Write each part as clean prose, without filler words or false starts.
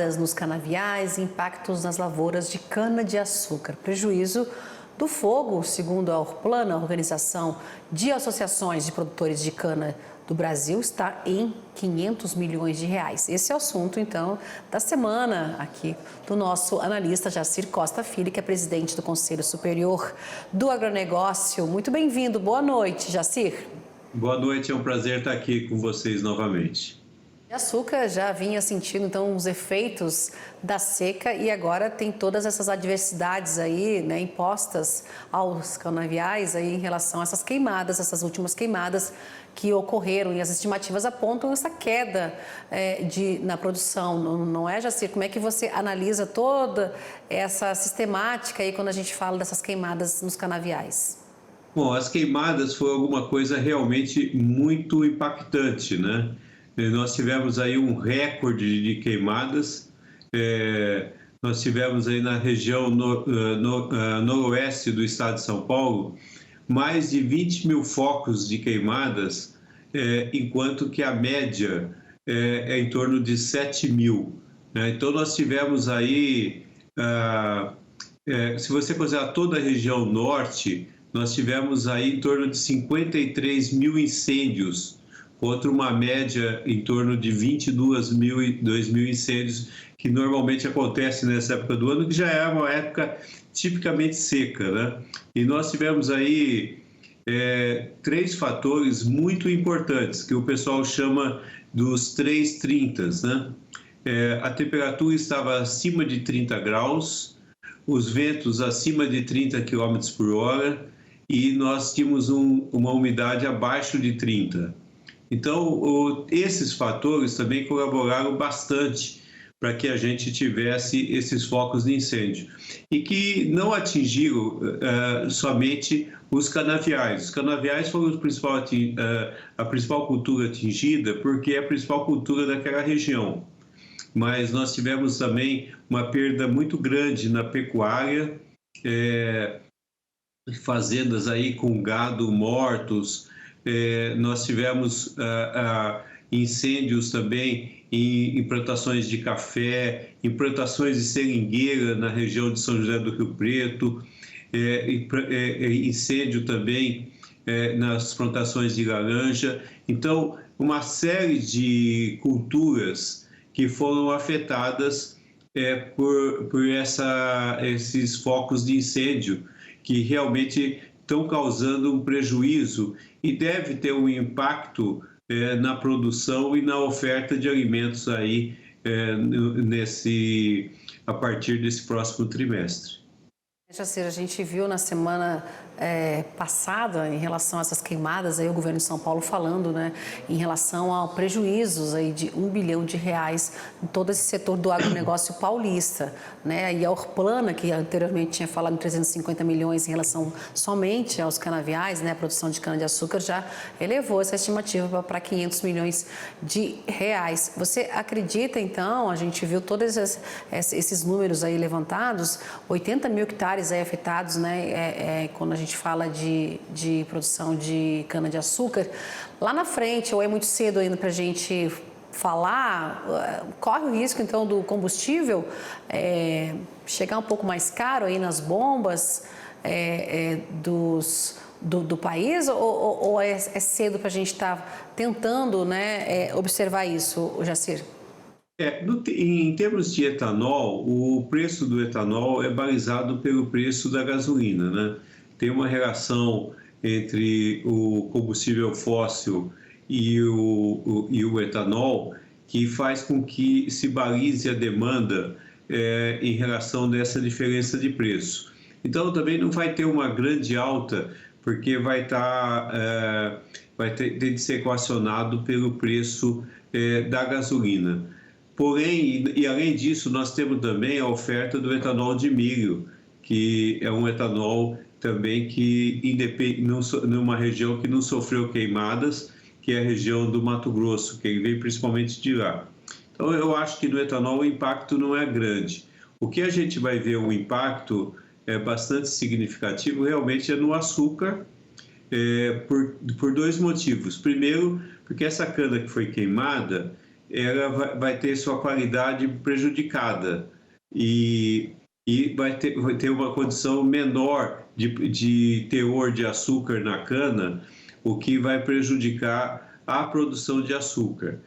Nos canaviais e impactos nas lavouras de cana-de-açúcar. Prejuízo do fogo, segundo a Orplana, a Organização de Associações de Produtores de Cana do Brasil, está em 500 milhões de reais. Esse é o assunto, então, da semana aqui do nosso analista Jacir Costa Filho, que é presidente do Conselho Superior do Agronegócio. Muito bem-vindo, boa noite, Jacir. Boa noite, é um prazer estar aqui com vocês novamente. O açúcar já vinha sentindo, então, os efeitos da seca e agora tem todas essas adversidades aí, né, impostas aos canaviais aí em relação a essas queimadas, essas últimas queimadas que ocorreram, e as estimativas apontam essa queda na produção, não é, Jacir? Como é que você analisa toda essa sistemática aí quando a gente fala dessas queimadas nos canaviais? Bom, as queimadas foi alguma coisa realmente muito impactante, né? Nós tivemos aí um recorde de queimadas, nós tivemos aí na região noroeste do estado de São Paulo mais de 20 mil focos de queimadas, enquanto que a média é em torno de 7 mil, né? Então nós tivemos aí, se você considerar toda a região norte, nós tivemos aí em torno de 53 mil incêndios, contra uma média em torno de 22 mil incêndios, que normalmente acontece nessa época do ano, que já é uma época tipicamente seca, né? E nós tivemos aí três fatores muito importantes, que o pessoal chama dos 330, né? A temperatura estava acima de 30 graus, os ventos acima de 30 km por hora, e nós tínhamos uma umidade abaixo de 30. Então, esses fatores também colaboraram bastante para que a gente tivesse esses focos de incêndio e que não atingiram somente os canaviais. Os canaviais foram a principal cultura atingida porque é a principal cultura daquela região. Mas nós tivemos também uma perda muito grande na pecuária, fazendas aí com gado mortos. Nós tivemos incêndios também em plantações de café, em plantações de seringueira na região de São José do Rio Preto, incêndio também nas plantações de laranja. Então, uma série de culturas que foram afetadas por esses focos de incêndio, que realmente estão causando um prejuízo e deve ter um impacto na produção e na oferta de alimentos aí a partir desse próximo trimestre. Jacir, a gente viu na semana passada, em relação a essas queimadas, aí o governo de São Paulo falando, né, em relação a prejuízos aí de R$1 bilhão em todo esse setor do agronegócio paulista, né, e a Orplana, que anteriormente tinha falado em 350 milhões em relação somente aos canaviais, né, a produção de cana-de-açúcar, já elevou essa estimativa para 500 milhões de reais. Você acredita, então, a gente viu todos esses números aí levantados, 80 mil hectares aí afetados, né, quando a gente fala de produção de cana-de-açúcar. Lá na frente, ou é muito cedo ainda para a gente falar, corre o risco, então, do combustível chegar um pouco mais caro aí nas bombas do país, ou é cedo para a gente estar tentando, né, observar isso, Jacir? Em termos de etanol, o preço do etanol é balizado pelo preço da gasolina, né? Tem uma relação entre o combustível fóssil e o etanol que faz com que se balize a demanda em relação dessa diferença de preço. Então, também não vai ter uma grande alta, porque vai ter de ser equacionado pelo preço da gasolina. Porém, e além disso, nós temos também a oferta do etanol de milho, que é um etanol também que independe numa região que não sofreu queimadas, que é a região do Mato Grosso, que ele vem principalmente de lá. Então, eu acho que no etanol o impacto não é grande. O que a gente vai ver um impacto bastante significativo realmente é no açúcar, por dois motivos. Primeiro, porque essa cana que foi queimada, ela vai ter sua qualidade prejudicada e, vai ter uma condição menor de teor de açúcar na cana, o que vai prejudicar a produção de açúcar.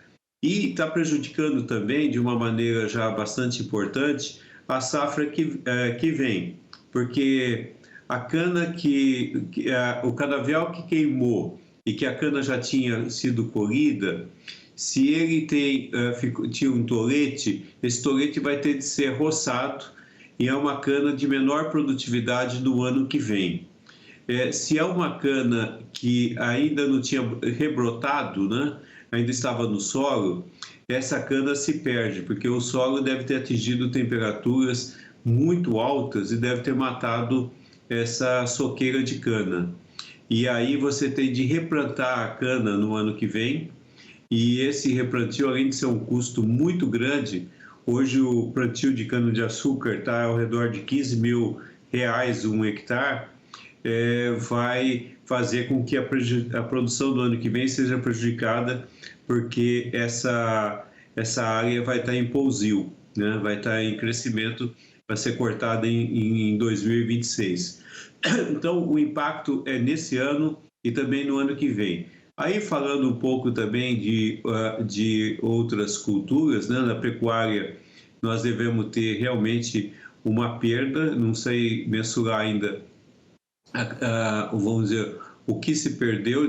E está prejudicando também, de uma maneira já bastante importante, a safra que vem, porque a cana o canavial que queimou e que a cana já tinha sido colhida, se ele tinha um tolete, esse tolete vai ter de ser roçado e é uma cana de menor produtividade no ano que vem. Se é uma cana que ainda não tinha rebrotado, né, ainda estava no solo, essa cana se perde, porque o solo deve ter atingido temperaturas muito altas e deve ter matado essa soqueira de cana. E aí você tem de replantar a cana no ano que vem, e esse replantio, além de ser um custo muito grande, hoje o plantio de cana-de-açúcar está ao redor de R$ 15.000 um hectare, vai fazer com que a produção do ano que vem seja prejudicada, porque essa área vai estar em pousio, né? Vai estar em crescimento, vai ser cortada em 2026. Então, o impacto é nesse ano e também no ano que vem. Aí, falando um pouco também de outras culturas, né? Na pecuária, nós devemos ter realmente uma perda, não sei mensurar ainda, vamos dizer, o que se perdeu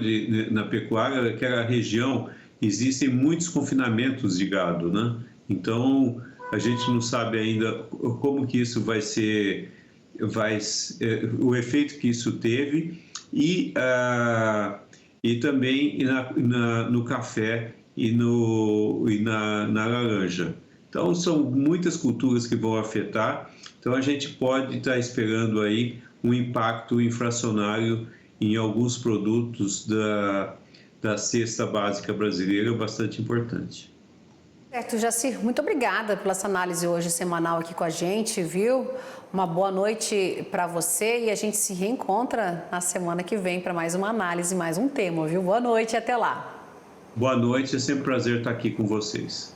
na pecuária. Aquela região, existem muitos confinamentos de gado, né? Então, a gente não sabe ainda como que isso vai ser, o efeito que isso teve, e também no café e na laranja. Então, são muitas culturas que vão afetar. Então, a gente pode estar esperando aí um impacto inflacionário em alguns produtos da cesta básica brasileira bastante importante. Certo, Jacir, muito obrigada pela essa análise hoje semanal aqui com a gente, viu? Uma boa noite para você e a gente se reencontra na semana que vem para mais uma análise, mais um tema, viu? Boa noite e até lá. Boa noite, é sempre um prazer estar aqui com vocês.